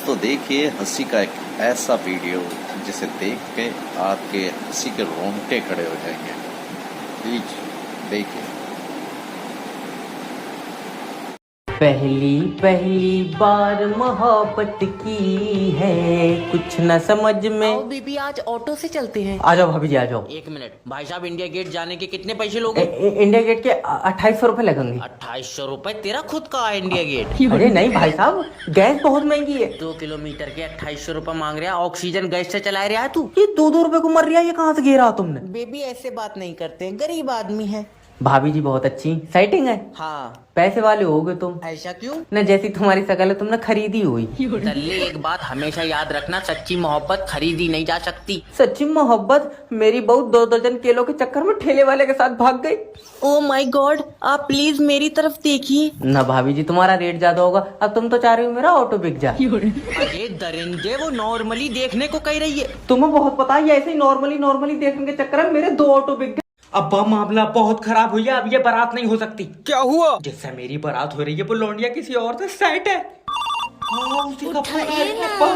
दोस्तों देखिए हंसी का एक ऐसा वीडियो जिसे देख के आपके हंसी के रोंगटे खड़े हो जाएंगे। प्लीज देखिए। पहली पहली बार मोहब्बत की है, कुछ न समझ में। आओ बीबी आज ऑटो से चलते हैं। आ जाओ भाभी जी आ जाओ। एक मिनट भाई साहब, इंडिया गेट जाने के कितने पैसे लोगे? इंडिया गेट के 2800 रुपए लगेंगे। 2800 रुपए? तेरा खुद का है इंडिया गेट? अरे नहीं भाई साहब, गैस बहुत महंगी है। 2 किलोमीटर के 2800 रुपए मांग रहा है। ऑक्सीजन गैस से चला रहा है तू? ये 2-2 रुपए को मर रहा है, ये कहाँ से गिरा तुमने? बेबी ऐसे बात नहीं करते, गरीब आदमी है। भाभी जी बहुत अच्छी सेटिंग है। हाँ पैसे वाले होगे तुम। ऐसा क्यों? न जैसी तुम्हारी शकल है तुमने खरीदी हुई। दल्ले एक बात हमेशा याद रखना, सच्ची मोहब्बत खरीदी नहीं जा सकती। सच्ची मोहब्बत? मेरी बहू 2 दर्जन केलों के चक्कर में ठेले वाले के साथ भाग गई। ओ माय गॉड, आप प्लीज मेरी तरफ देखिए। ना भाभी जी तुम्हारा रेट ज्यादा होगा, अब तुम तो चाह रही हो मेरा ऑटो बिक जाए। अरे दरिंदे, वो नॉर्मली देखने को कह रही है। तुम्हें बहुत पता है, ऐसे ही नॉर्मली देखने के चक्कर में मेरे 2 ऑटो बिक गए। अब्बा मामला बहुत खराब हुई है, अब ये बारात नहीं हो सकती। क्या हुआ? जिससे मेरी बारात हो रही है वो लौंडिया किसी और से सेट है। हाँ, उसी का फोन है अब्बा।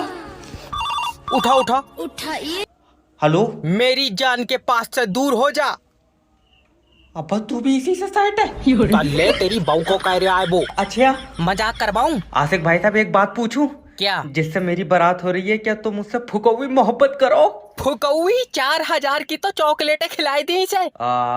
उठा उठा। हेलो मेरी जान के पास से दूर हो जा। अब्बा, तू भी इसी से सेट है? तल्ले तेरी बहू को कह रहा है वो। अच्छा मजाक करवाऊं? आसिक भाई साहब, एक बात पूछूं? क्या? जिससे मेरी बारात हो रही है, क्या तुम मुझसे फुकौवी मोहब्बत करो? फुकौई 4000 की तो चॉकलेटें खिलाई दी इसे।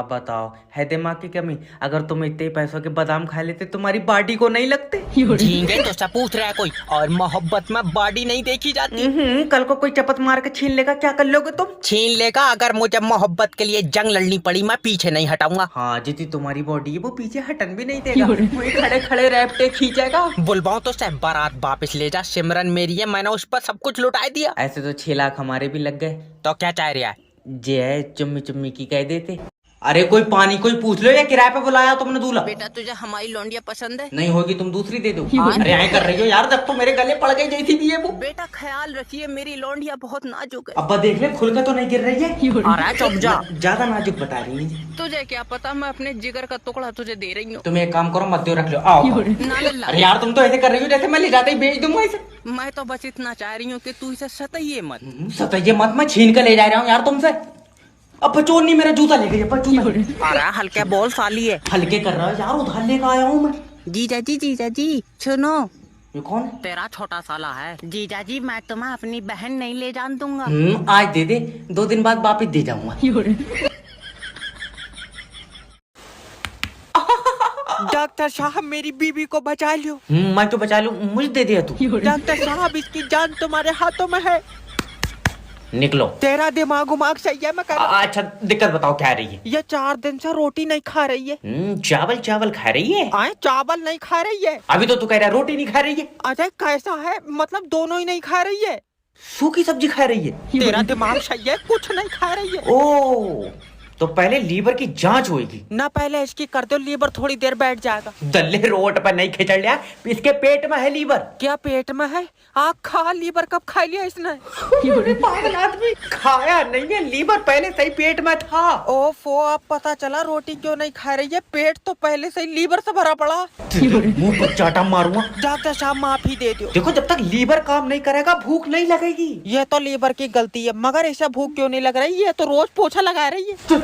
बताओ, है दिमाग की कमी? अगर तुम इतने पैसों के बादाम खा लेते तुम्हारी बॉडी को नहीं लगते? झींगे तो सब पूछ रहा है कोई, और मोहब्बत में बॉडी नहीं देखी जाती। कल को कोई चपत मार के छीन लेगा, क्या कर लोगे तुम? छीन लेगा, अगर मुझे मोहब्बत के लिए जंग लड़नी पड़ी मैं पीछे नहीं हटाऊंगा। हाँ, जितनी तुम्हारी बॉडी है वो पीछे हटन भी नहीं देगा। वही खड़े खड़े रैपटे खींचेगा। बुलवाऊं तो सब बारात वापस ले जा, सिमरन मेरी है, मैंने उस पर सब कुछ लुटा दिया। ऐसे तो 6 लाख हमारे भी लग गए। तो क्या चाह रहा है? जे चुम्मी चुम्मी की कह देते। अरे कोई पानी कोई पूछ लो, या किराए पे बुलाया तुमने दूल्हा? बेटा तुझे हमारी लौंडिया पसंद है? नहीं होगी तुम दूसरी दे दो। अरे ऐ कर रही हो यार, जब तो मेरे गले पड़ गई जैसी भी है वो। बेटा ख्याल रखिए, मेरी लौंडिया बहुत नाजुक है। अब्बा देख ले, खुल के तो नहीं गिर रही है। अरे चुप जा। ज्यादा नाजुक बता रही है। तुझे क्या पता, मैं अपने जिगर का टुकड़ा तुझे दे रही हूँ। तुम एक काम करो, मत दो, रख लो। आओ। ना लल्ला, अरे यार, तुम तो ऐसे कर रही हो जैसे मैं ले जाते ही बेच दूंगा इसे। मैं तो बस इतना चाह रही हूँ कि तू इसे सताइए मत। सताइए मत, मैं छीन कर ले जा रहा हूँ यार तुमसे। अब चोर नहीं, मेरा जूता ले गई। अरे हल्के बोल साली है। हल्के कर रहा है यार, उधार लेकर आया हूँ मैं। जीजा जी सुनो, ये कौन है? तेरा छोटा साला है। जीजा जी, मैं तुम्हें अपनी बहन नहीं ले जान दूंगा। आज दे दे, 2 दिन बाद वापिस दे जाऊंगा। डॉक्टर साहब मेरी बीबी को बचा लियो। मैं तो बचा लूं, मुझे दे दिया तू। डॉक्टर साहब इसकी जान तुम्हारे हाथों में है। निकलो। तेरा दिमाग उमाग सही है? मैं अच्छा दिक्कत बताओ, क्या रही है? ये 4 दिन से रोटी नहीं खा रही है। चावल खा रही है? चावल नहीं खा रही है। अभी तो तू कह रहा है रोटी नहीं खा रही है। अरे कैसा है, मतलब दोनों ही नहीं खा रही है। सूखी सब्जी खा रही है? तेरा दिमाग सही है, कुछ नहीं खा रही है। ओ, तो पहले लीवर की जांच होगी ना, पहले इसकी कर दो, लीवर थोड़ी देर बैठ जाएगा। दल्ले रोड पर नहीं खिचड़ लिया, इसके पेट में है लीवर। क्या पेट में है? आग खा, लीवर कब खा लिया इसने? पागल आदमी, खाया नहीं है, लीवर पहले से ही पेट में था। ओफो, अब पता चला रोटी क्यों नहीं खा रही है, पेट तो पहले से ही लीवर से भरा पड़ा। मुंह पर चाटा मारूंगा। डॉक्टर साहब माफी दे दो। देखो, जब तक लीवर काम नहीं करेगा भूख नहीं लगेगी। ये तो लीवर की गलती है, मगर ऐसा भूख क्यों नहीं लग रही? ये तो रोज पोछा लगा रही है।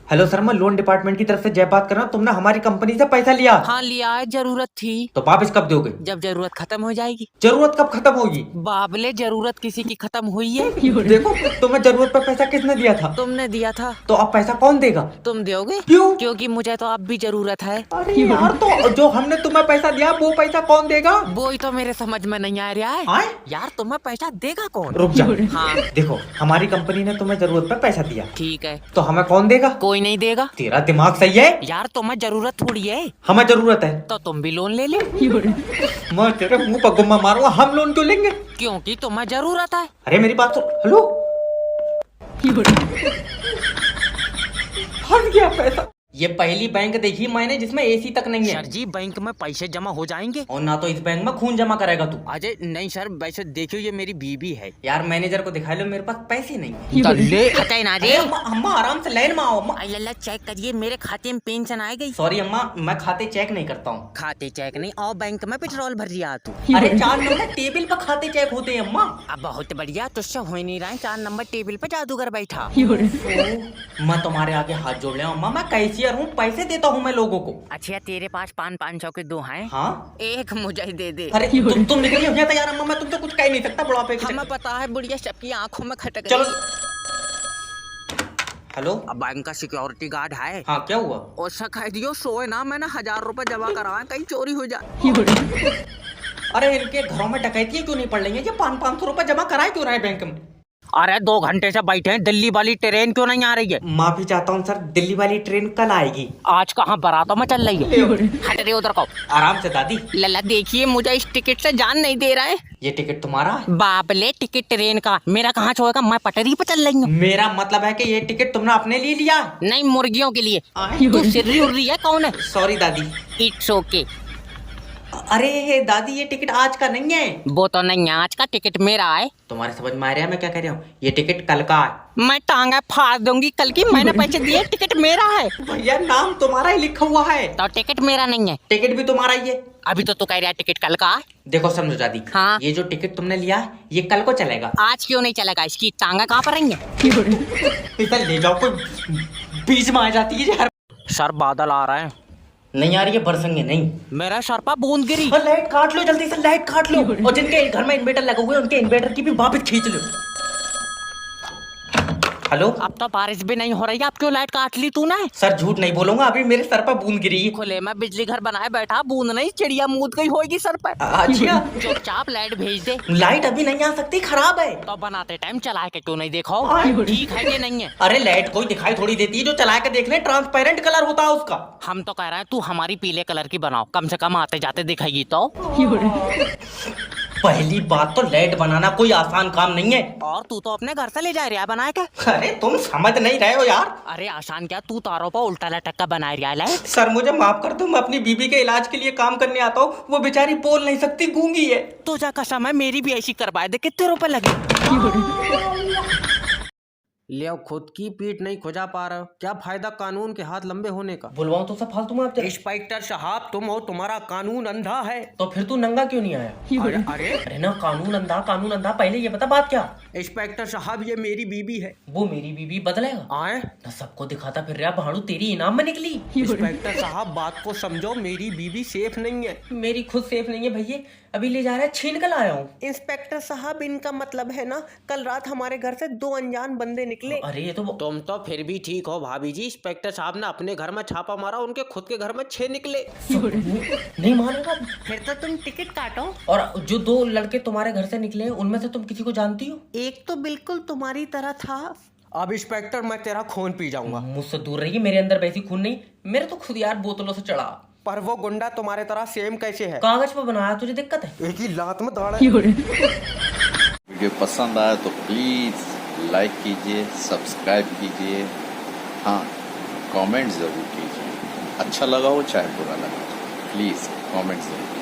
हेलो सर, मैं लोन डिपार्टमेंट की तरफ से जय बात कर रहा हूँ। तुमने हमारी कंपनी से पैसा लिया? हाँ लिया है, जरूरत थी। तो वापस कब दोगे? जब जरूरत खत्म हो जाएगी। जरूरत कब खत्म होगी? बाबले, जरूरत किसी की खत्म हुई है? देखो, तुम्हें जरूरत पर पैसा किसने दिया था? तुमने दिया था। तो अब पैसा कौन देगा? तुम दोगे? क्यों? क्योंकि मुझे तो अब भी जरूरत है। अरे यार, तो जो हमने तुम्हें पैसा दिया वो पैसा कौन देगा? वो ही तो मेरे समझ में नहीं आ रहा है। आए? यार तुम्हें पैसा देगा कौन? रुक जा। हाँ देखो, हमारी कंपनी ने तुम्हें जरूरत पर पैसा दिया, ठीक है। तो हमें कौन देगा? कोई नहीं देगा। तेरा दिमाग सही है? यार तुम्हें जरूरत थोड़ी है, हमें जरूरत है तो तुम भी लोन ले ले। मैं तेरे मुंह पर गुम्मा मारूंगा। हम लोन क्यों लेंगे? क्योंकि तुम्हें जरूरत है। अरे मेरी बात सुन। हेलो, फंस गया पैसा। ये पहली बैंक देखी मैंने जिसमें एसी तक नहीं है। सर जी बैंक में पैसे जमा हो जाएंगे। और ना तो इस बैंक में खून जमा करेगा तू। अजय नहीं सर, वैसे देखियो ये मेरी बीबी है। यार मैनेजर को दिखा लो, मेरे पास पैसे नहीं है। ले हटाई ना रे। अम्मा आराम से लाइन में आओ अम्मा। अल्लाह चेक करिए मेरे खाते में पेंशन आ गई। सॉरी अम्मा, मैं खाते चेक नहीं करता हूँ। खाते चेक नहीं और बैंक में पेट्रोल भर दिया तू। अरे 4 नंबर टेबल पर खाते चेक होते हैं अम्मा। अब बहुत बढ़िया, तुझसे हो ही नहीं रहा है। 4 नंबर टेबल पे जादूगर बैठा। मैं तुम्हारे आगे हाथ जोड़ लिया अम्मा, मैं कैशियर हूँ, पैसे देता हूँ मैं लोगों को। अच्छा तेरे पास 500 के 2 हैं? हाँ एक मुझे दे दे। अरे तुम निकलिए हो जाता यार अम्मा, मैं तुमसे कुछ कह नहीं सकता बुढ़ापे के हमें चक्कर। पता है बुढ़िया सबकी आंखों में खटक चलो। गई। हेलो। अब बैंक का सिक्योरिटी गार्ड है। हाँ क्या हुआ? उससे कह दियो सोए ना, मैंने 1000 रुपए जमा करवाए, कहीं चोरी हो जाए। अरे इनके घरों में डकैतियां क्यों नहीं पड़ रही हैं? ये 500 रुपए जमा कराए क्यों रहे बैंक में? अरे 2 घंटे से बैठे हैं, दिल्ली वाली ट्रेन क्यों नहीं आ रही है? माफी चाहता हूँ सर, दिल्ली वाली ट्रेन कल आएगी। आज कहाँ बारातों में चल रही है? हट रे उधर को। आराम से दादी। लल्ला देखिए मुझे इस टिकट से जान नहीं दे रहा है। ये टिकट तुम्हारा है? बाप ले टिकट ट्रेन का, मेरा कहाँ छोड़ेगा? मैं पटरी पे चल रही हूँ। मेरा मतलब है कि ये टिकट तुमने अपने लिए लिया? नहीं मुर्गियों के लिए। तू सिर्री उर्री है कौन है? सॉरी दादी। It's okay. अरे दादी ये टिकट आज का नहीं है। वो तो नहीं है, आज का टिकट मेरा है। तुम्हारे समझ में आ रहा है मैं क्या कह रहा हूँ? ये टिकट कल का है। मैं टांगा फाड़ दूंगी कल की, मैंने पैसे दिए, टिकट मेरा है। भैया नाम तुम्हारा ही लिखा हुआ है। तो टिकट मेरा नहीं है। टिकट भी तुम्हारा ही है। अभी तो तू कह रहा है टिकट कल का है। देखो समझो दादी, हाँ। ये जो टिकट तुमने लिया ये कल को चलेगा। आज क्यों नहीं चलेगा? इसकी टांगा कहाँ पर रहेंगे? इधर ले जाओ, कोई बीच में आ जाती है यार। सर बादल आ रहा है। नहीं आ रही है, बरसेंगे नहीं। मेरा सर पर बूंद गिरी। लाइट काट लो जल्दी से, लाइट काट लो। और जिनके घर में इन्वर्टर लगे हुए हैं उनके इन्वर्टर की भी वापस खींच लो। हेलो। अब तो बारिश भी नहीं हो रही है, अब क्यों लाइट काट ली तूने? सर झूठ नहीं बोलूंगा, अभी मेरे सर पर बूंद गिरी है। खुले में बिजली घर बनाए बैठा, बूंद नहीं चिड़िया मूद गई होगी सर पर। अच्छा चुपचाप लाइट भेज दे। लाइट अभी नहीं आ सकती, खराब है। तो बनाते टाइम चला के क्यों नहीं देखो? ठीक है कि नहीं है? अरे लाइट कोई दिखाई थोड़ी देती है, जो चला के देख ले, ट्रांसपेरेंट कलर होता है उसका। हम तो कह रहे हैं तू हमारी पीले कलर की बनाओ, कम से कम आते जाते दिखाएगी तो। पहली बात तो लाइट बनाना कोई आसान काम नहीं है। और तू तो अपने घर से ले जा रहा है बना के। अरे तुम समझ नहीं रहे हो यार। अरे आसान क्या, तू तारों पर उल्टा लटक का बना रहा है। सर मुझे माफ कर दो, मैं अपनी बीबी के इलाज के लिए काम करने आता हूँ, वो बेचारी बोल नहीं सकती, गूंगी है। तुझा कसम है मेरी भी ऐसी करवाए दे, कितने रुपए लगे? ले खुद की पीठ नहीं खुजा पा रहे हो, क्या फायदा कानून के हाथ लंबे होने का? बुलवाऊं तो सब फालतू में आप इंस्पेक्टर साहब तुम हो, तुम्हारा कानून अंधा है। तो फिर तू नंगा क्यों नहीं आया? अरे ना कानून अंधा, कानून अंधा। पहले ये बता बात क्या? इंस्पेक्टर साहब ये मेरी बीबी है। वो मेरी बीबी बदलेगा? आए ना सबको दिखाता फिर रहा भाड़ू, तेरी इनाम में निकली। इंस्पेक्टर साहब बात को समझो, मेरी बीबी सेफ नहीं है। मेरी खुद सेफ नहीं है भैया, अभी ले जा रहा है, छीन कर लाया हूँ। इंस्पेक्टर साहब इनका मतलब है ना, कल रात हमारे घर से 2 अनजान बंदे निकले। अरे ये तो तुम तो फिर भी ठीक हो भाभी जी, इंस्पेक्टर साहब ने अपने घर में छापा मारा, उनके खुद के घर में 6 निकले। नहीं मानेगा। फिर तो तुम टिकट काटो। और जो 2 लड़के तुम्हारे घर से निकले हैं उनमें से तुम किसी को जानती हो? एक तो बिल्कुल तुम्हारी तरह था। अब इंस्पेक्टर मैं तेरा खून पी जाऊंगा। मुझसे दूर रहिए, मेरे अंदर वैसी खून नहीं, मेरे तो खुद यार बोतलों से चढ़ा। पर वो गुंडा तुम्हारे तरह सेम कैसे है? कागज पर बनाया, तुझे दिक्कत है? एक ही लात में दाड़ा। वीडियो पसंद आया तो प्लीज़ लाइक कीजिए, सब्सक्राइब कीजिए, हाँ कमेंट ज़रूर कीजिए। अच्छा लगा हो चाहे बुरा लगा, प्लीज़ कमेंट ज़रूर कीजिए।